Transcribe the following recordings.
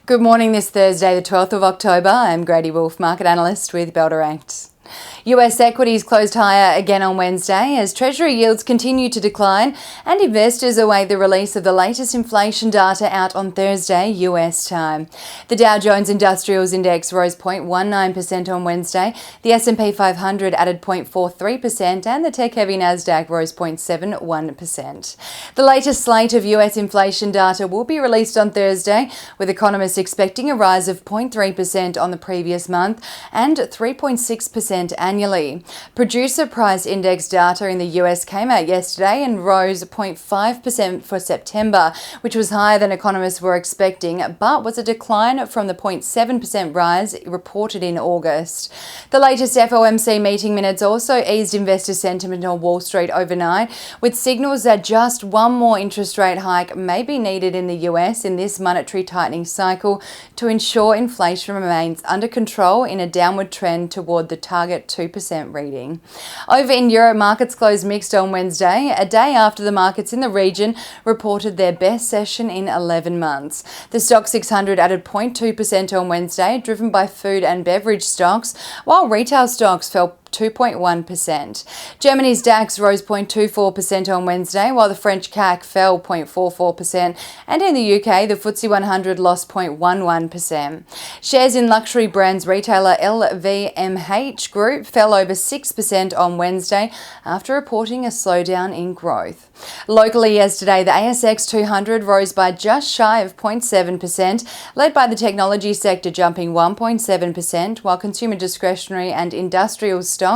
Good morning this Thursday, the 12th of October. I'm Grady Wolf, market analyst with Bell Direct. US equities closed higher again on Wednesday as Treasury yields continue to decline and investors await the release of the latest inflation data out on Thursday, US time. The Dow Jones Industrials Index rose 0.19% on Wednesday, the S&P 500 added 0.43% and the tech-heavy Nasdaq rose 0.71%. The latest slate of US inflation data will be released on Thursday, with economists expecting a rise of 0.3% on the previous month and 3.6% annually. Producer price index data in the US came out yesterday and rose 0.5% for September, which was higher than economists were expecting, but was a decline from the 0.7% rise reported in August. The latest FOMC meeting minutes also eased investor sentiment on Wall Street overnight, with signals that just one more interest rate hike may be needed in the US in this monetary tightening cycle to ensure inflation remains under control in a downward trend toward the target 2% reading. Over in Europe, markets closed mixed on Wednesday, a day after the markets in the region reported their best session in 11 months. The Stoxx 600 added 0.2% on Wednesday, driven by food and beverage stocks, while retail stocks fell 2.1%. Germany's DAX rose 0.24% on Wednesday, while the French CAC fell 0.44%, and in the UK, the FTSE 100 lost 0.11%. Shares in luxury brands retailer LVMH Group fell over 6% on Wednesday after reporting a slowdown in growth. Locally yesterday, the ASX 200 rose by just shy of 0.7%, led by the technology sector jumping 1.7%, while consumer discretionary and industrial stocks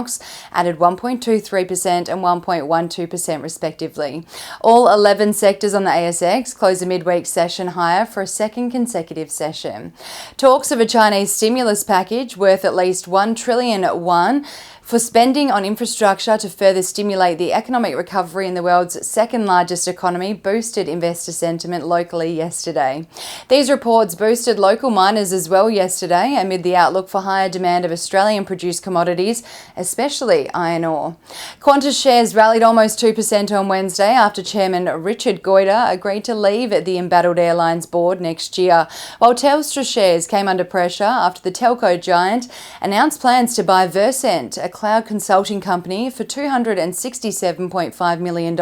added 1.23% and 1.12% respectively. All 11 sectors on the ASX closed a midweek session higher for a second consecutive session. Talks of a Chinese stimulus package worth at least 1 trillion yuan for spending on infrastructure to further stimulate the economic recovery in the world's second largest economy boosted investor sentiment locally yesterday. These reports boosted local miners as well yesterday amid the outlook for higher demand of Australian-produced commodities, especially iron ore. Qantas shares rallied almost 2% on Wednesday after Chairman Richard Goyder agreed to leave the embattled airline's board next year, while Telstra shares came under pressure after the telco giant announced plans to buy Versent, a cloud consulting company, for $267.5 million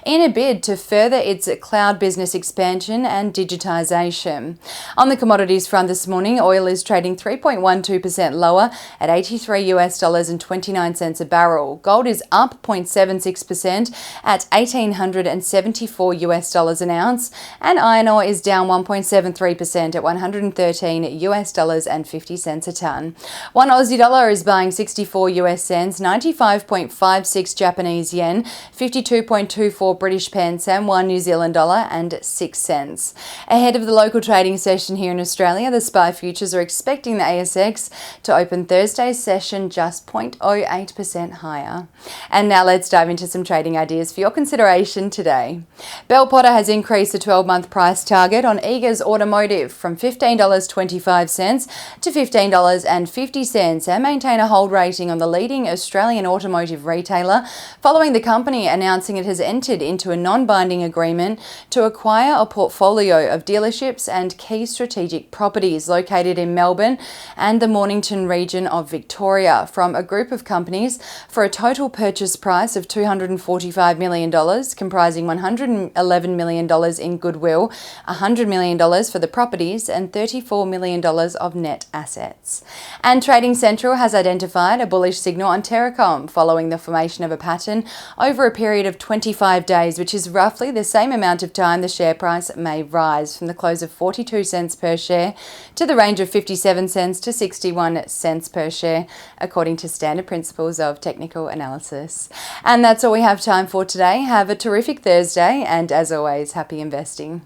in a bid to further its cloud business expansion and digitization. On the commodities front this morning, oil is trading 3.12% lower at $83.29 a barrel. Gold is up 0.76% at $1,874 an ounce, and iron ore is down 1.73% at $113.50 a ton. One Aussie dollar is buying 64 US cents, 95.56 Japanese yen, 52.24 British pence, and 1 New Zealand dollar and 6 cents. Ahead of the local trading session here in Australia, the SPI futures are expecting the ASX to open Thursday's session just 0.08% higher. And now let's dive into some trading ideas for your consideration today. Bell Potter has increased the 12-month price target on Eagers Automotive from $15.25 to $15.50 and maintain a hold rating on the leading Australian automotive retailer, following the company announcing it has entered into a non-binding agreement to acquire a portfolio of dealerships and key strategic properties located in Melbourne and the Mornington region of Victoria from a group of companies for a total purchase price of $245 million, comprising $111 million in goodwill, $100 million for the properties, and $34 million of net assets. And Trading Central has identified a bullish signal on Telecom following the formation of a pattern over a period of 25 days, which is roughly the same amount of time the share price may rise from the close of 42 cents per share to the range of 57 cents to 61 cents per share, according to standard principles of technical analysis. And that's all we have time for today. Have a terrific Thursday, and as always, happy investing.